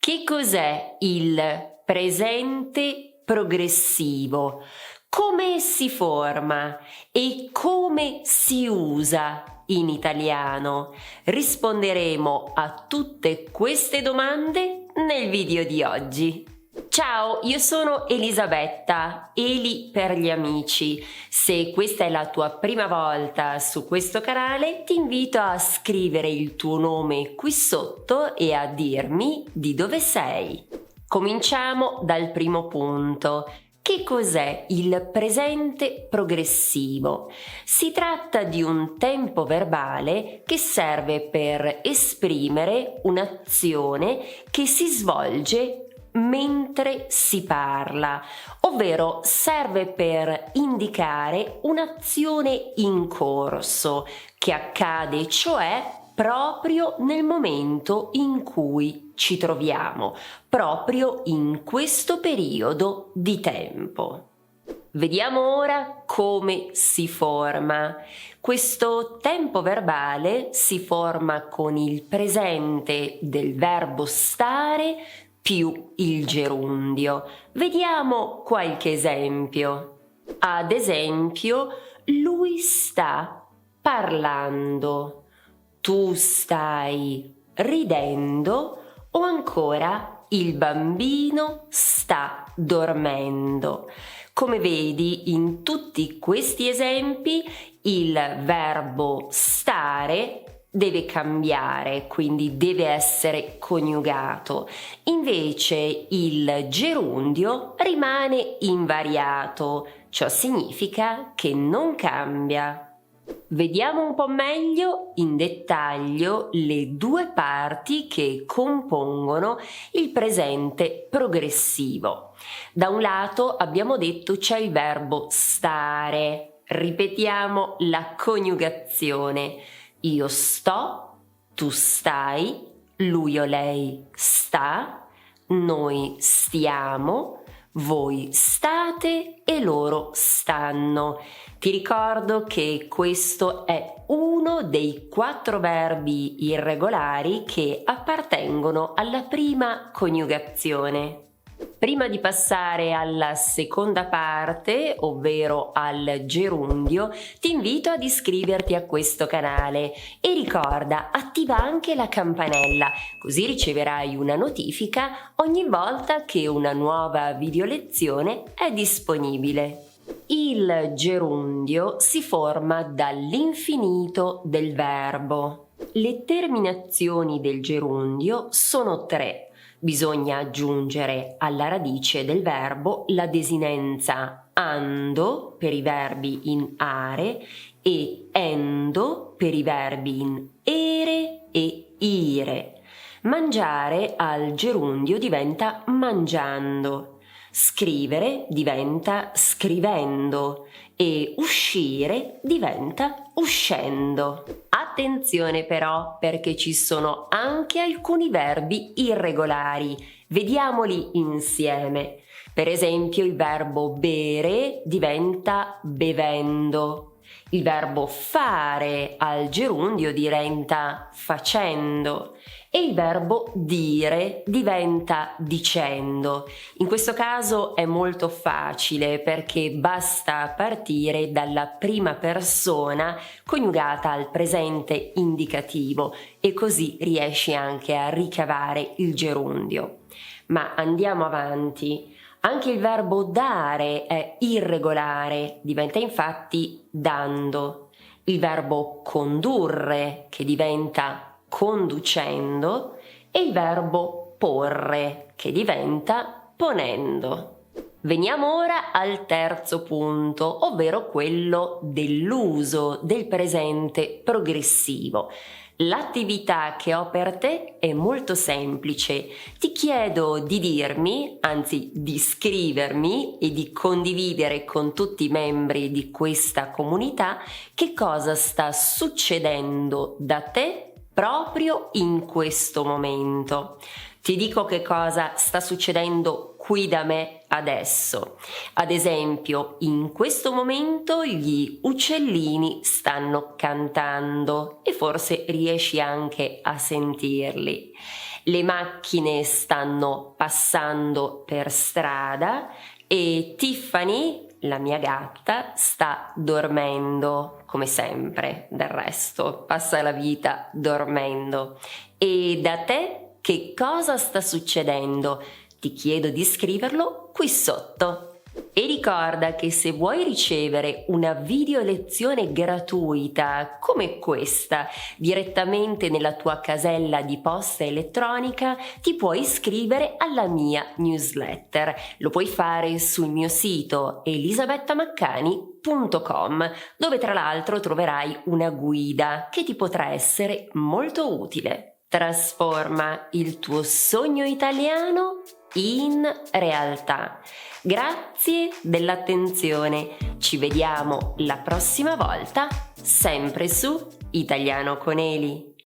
Che cos'è il presente progressivo? Come si forma e come si usa in italiano? Risponderemo a tutte queste domande nel video di oggi. Ciao, io sono Elisabetta, Eli per gli amici. Se questa è la tua prima volta su questo canale, ti invito a scrivere il tuo nome qui sotto e a dirmi di dove sei. Cominciamo dal primo punto. Che cos'è il presente progressivo? Si tratta di un tempo verbale che serve per esprimere un'azione che si svolge mentre si parla, ovvero serve per indicare un'azione in corso che accade, cioè proprio nel momento in cui ci troviamo, proprio in questo periodo di tempo. Vediamo ora come si forma. Questo tempo verbale si forma con il presente del verbo stare più il gerundio. Vediamo qualche esempio. Ad esempio, lui sta parlando, tu stai ridendo o ancora il bambino sta dormendo. Come vedi, in tutti questi esempi il verbo stare deve cambiare, quindi deve essere coniugato. Invece il gerundio rimane invariato, ciò significa che non cambia. Vediamo un po' meglio in dettaglio le due parti che compongono il presente progressivo. Da un lato abbiamo detto c'è il verbo stare. Ripetiamo la coniugazione. Io sto, tu stai, lui o lei sta, noi stiamo, voi state e loro stanno. Ti ricordo che questo è uno dei 4 verbi irregolari che appartengono alla prima coniugazione. Prima di passare alla seconda parte, ovvero al gerundio, ti invito ad iscriverti a questo canale e ricorda, attiva anche la campanella, così riceverai una notifica ogni volta che una nuova video lezione è disponibile. Il gerundio si forma dall'infinito del verbo. Le terminazioni del gerundio sono 3. Bisogna aggiungere alla radice del verbo la desinenza ando per i verbi in are e endo per i verbi in ere e ire. Mangiare al gerundio diventa mangiando, scrivere diventa scrivendo e uscire diventa uscendo. Attenzione però, perché ci sono anche alcuni verbi irregolari. Vediamoli insieme. Per esempio il verbo bere diventa bevendo. Il verbo fare al gerundio diventa facendo e il verbo dire diventa dicendo. In questo caso è molto facile perché basta partire dalla prima persona coniugata al presente indicativo e così riesci anche a ricavare il gerundio. Ma andiamo avanti. Anche il verbo dare è irregolare, diventa infatti dando. Il verbo condurre, che diventa conducendo, e il verbo porre, che diventa ponendo. Veniamo ora al terzo punto, ovvero quello dell'uso del presente progressivo. L'attività che ho per te è molto semplice. Ti chiedo di dirmi, anzi di scrivermi e di condividere con tutti i membri di questa comunità che cosa sta succedendo da te proprio in questo momento. Ti dico che cosa sta succedendo qui da me adesso. Ad esempio, in questo momento gli uccellini stanno cantando e forse riesci anche a sentirli. le macchine stanno passando per strada e Tiffany, la mia gatta, sta dormendo, come sempre, del resto, passa la vita dormendo. E da te che cosa sta succedendo? Ti chiedo di scriverlo qui sotto. E ricorda che se vuoi ricevere una video lezione gratuita come questa direttamente nella tua casella di posta elettronica, ti puoi iscrivere alla mia newsletter. Lo puoi fare sul mio sito elisabettamaccani.com, dove tra l'altro troverai una guida che ti potrà essere molto utile. Trasforma il tuo sogno italiano in realtà. Grazie dell'attenzione, ci vediamo la prossima volta, sempre su Italiano con Eli.